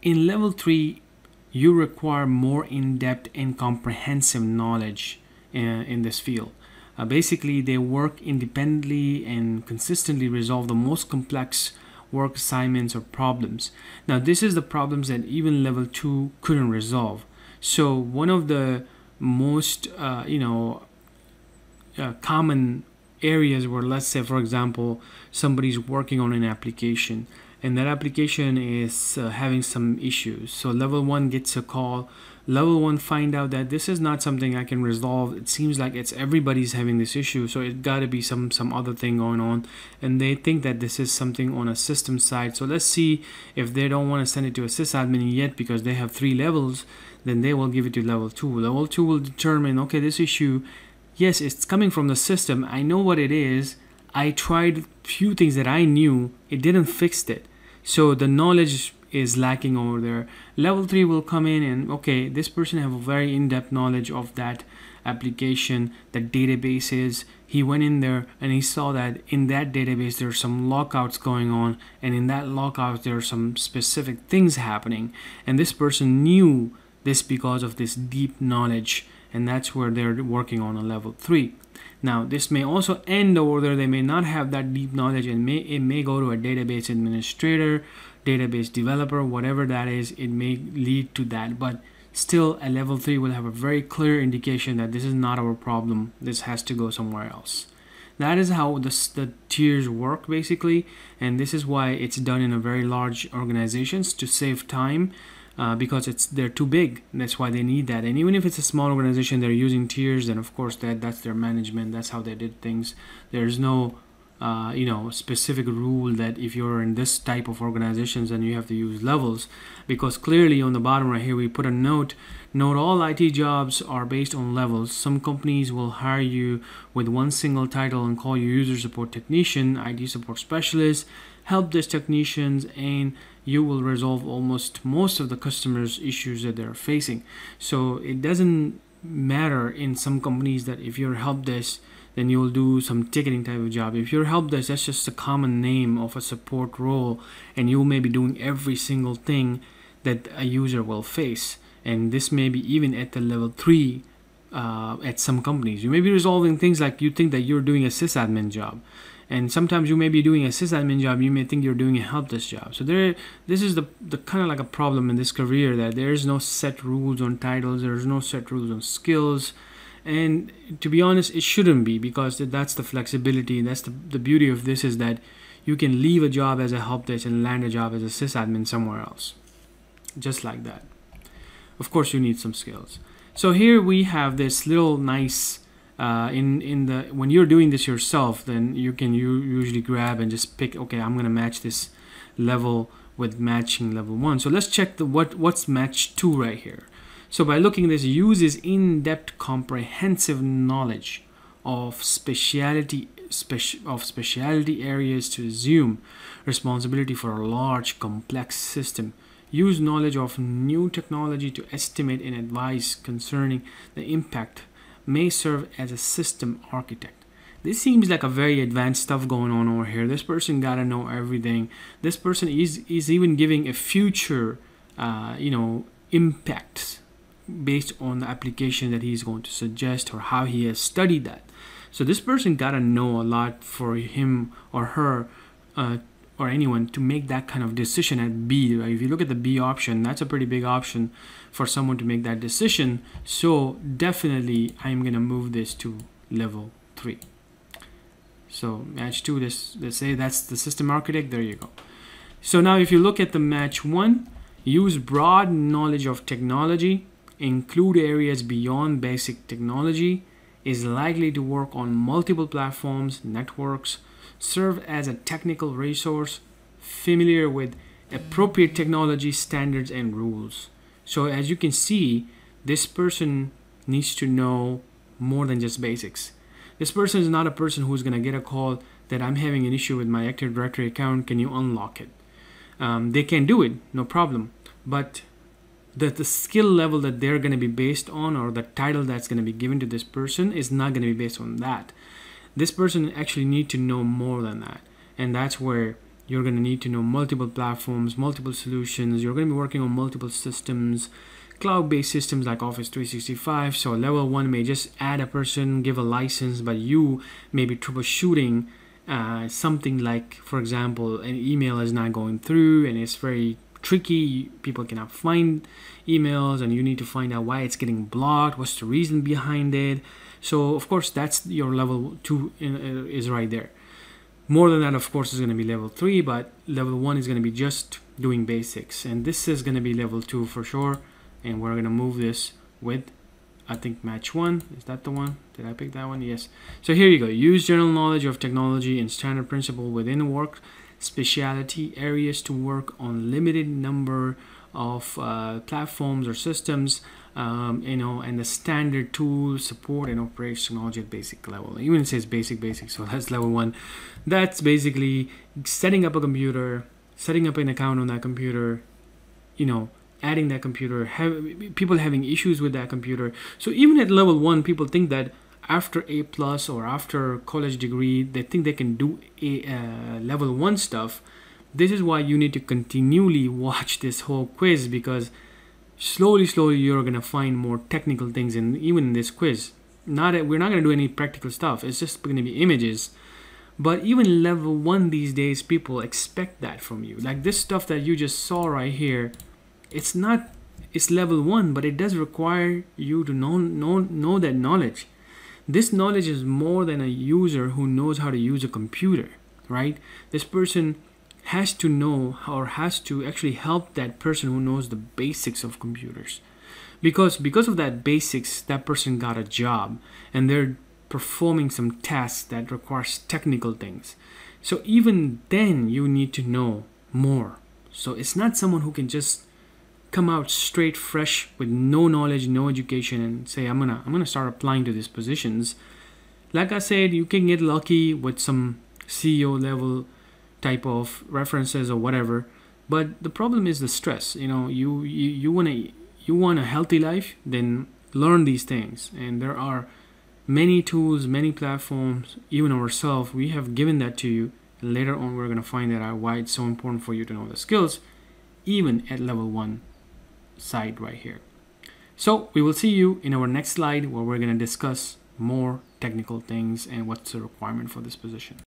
in level 3, you require more in-depth and comprehensive knowledge in this field. Basically, they work independently and consistently resolve the most complex work assignments or problems. Now, this is the problems that even level 2 couldn't resolve. So one of the most common areas where, let's say for example, somebody's working on an application and that application is having some issues. So level 1 gets a call. Level 1 find out that this is not something I can resolve. It seems like it's everybody's having this issue, so it got to be some other thing going on, and they think that this is something on a system side. So let's see if they don't want to send it to a sysadmin yet because they have 3 levels, then they will give it to level 2. Level 2 will determine, okay, this issue, yes, it's coming from the system. I know what it is. I tried few things that I knew. It didn't fix it. So the knowledge is lacking over there. Level 3 will come in and, okay, this person have a very in-depth knowledge of that application, the databases. He went in there and he saw that in that database there are some lockouts going on, and in that lockout there are some specific things happening, and this person knew this because of this deep knowledge, and that's where they're working on a level 3. Now, this may also end over there. They may not have that deep knowledge, and it may go to a database administrator, database developer, whatever that is. It may lead to that, but still a level 3 will have a very clear indication that this is not our problem. This has to go somewhere else. That is how the tiers work basically, and this is why it's done in a very large organizations to save time. Because they're too big. That's why they need that. And even if it's a small organization, they're using tiers, and of course that's their management. That's how they did things. There's no specific rule that if you're in this type of organizations then you have to use levels, because clearly on the bottom right here we put a note all IT jobs are based on levels. Some companies will hire you with one single title and call you user support technician, IT support specialist, help desk technicians, and you will resolve most of the customers' issues that they're facing. So it doesn't matter in some companies that if you're help desk, then you'll do some ticketing type of job. If you're help desk, that's just a common name of a support role, and you may be doing every single thing that a user will face. And this may be even at the level 3 at some companies. You may be resolving things like you think that you're doing a sysadmin job. And sometimes you may be doing a sysadmin job, you may think you're doing a help desk job. So this is the kind of like a problem in this career, that there's no set rules on titles, there's no set rules on skills. And to be honest, it shouldn't be, because that's the flexibility. That's the beauty of this, is that you can leave a job as a help desk and land a job as a sysadmin somewhere else. Just like that. Of course, you need some skills. So here we have this little nice when you're doing this yourself, then you can usually grab and just pick, okay, I'm gonna match this level with matching level 1. So let's check what's match 2 right here. So by looking at this, uses in-depth comprehensive knowledge of specialty areas to assume responsibility for a large complex system. Use knowledge of new technology to estimate and advise concerning the impact. May serve as a system architect. This seems like a very advanced stuff going on over here. This person gotta know everything. This person is even giving a future impacts based on the application that he's going to suggest or how he has studied that. So this person gotta know a lot for him or her or anyone to make that kind of decision at B. Right? If you look at the B option, that's a pretty big option for someone to make that decision. So definitely I'm gonna move this to level 3. So match 2, let's say that's the system architect. There you go. So now if you look at the match 1, use broad knowledge of technology, include areas beyond basic technology, is likely to work on multiple platforms, networks, serve as a technical resource, familiar with appropriate technology standards and rules. So as you can see, this person needs to know more than just basics. This person is not a person who's going to get a call that I'm having an issue with my Active Directory account, can you unlock it? They can do it, no problem. But the skill level that they're going to be based on, or the title that's going to be given to this person, is not going to be based on that. This person actually needs to know more than that. And that's where You're going to need to know multiple platforms, multiple solutions. You're going to be working on multiple systems, cloud-based systems like Office 365. So level 1 may just add a person, give a license, but you may be troubleshooting something like, for example, an email is not going through and it's very tricky. People cannot find emails and you need to find out why it's getting blocked, what's the reason behind it. So of course that's your level 2 is right there. More than that, of course, is going to be level 3, but level 1 is going to be just doing basics, and this is going to be level 2 for sure. And we're going to move this with, I think, match 1. Is that the one? Did I pick that one? Yes. So here you go. Use general knowledge of technology and standard principle within work specialty areas to work on limited number of platforms or systems, and the standard tools, support, and operations technology at basic level. Even it says basic, so that's level 1. That's basically setting up a computer, setting up an account on that computer, adding that computer, people having issues with that computer. So even at level 1, people think that after A+ or after college degree, they think they can do level 1 stuff. This is why you need to continually watch this whole quiz, because slowly you're gonna find more technical things even in this quiz. We're not gonna do any practical stuff. It's just gonna be images. But even level 1 these days, people expect that from you. Like this stuff that you just saw right here, it's level 1, but it does require you to know that knowledge. This knowledge is more than a user who knows how to use a computer, right? This person has to know, or has to actually help that person who knows the basics of computers. Because of that basics, that person got a job and they're performing some tasks that requires technical things. So even then you need to know more. So it's not someone who can just come out straight fresh with no knowledge, no education, and say I'm gonna start applying to these positions. Like I said, you can get lucky with some CEO level type of references or whatever, but the problem is the stress. You want a healthy life, then learn these things. And there are many tools, many platforms, even ourselves, we have given that to you. And later on we're going to find out why it's so important for you to know the skills, even at level 1 side right here. So we will see you in our next slide, where we're going to discuss more technical things and what's the requirement for this position.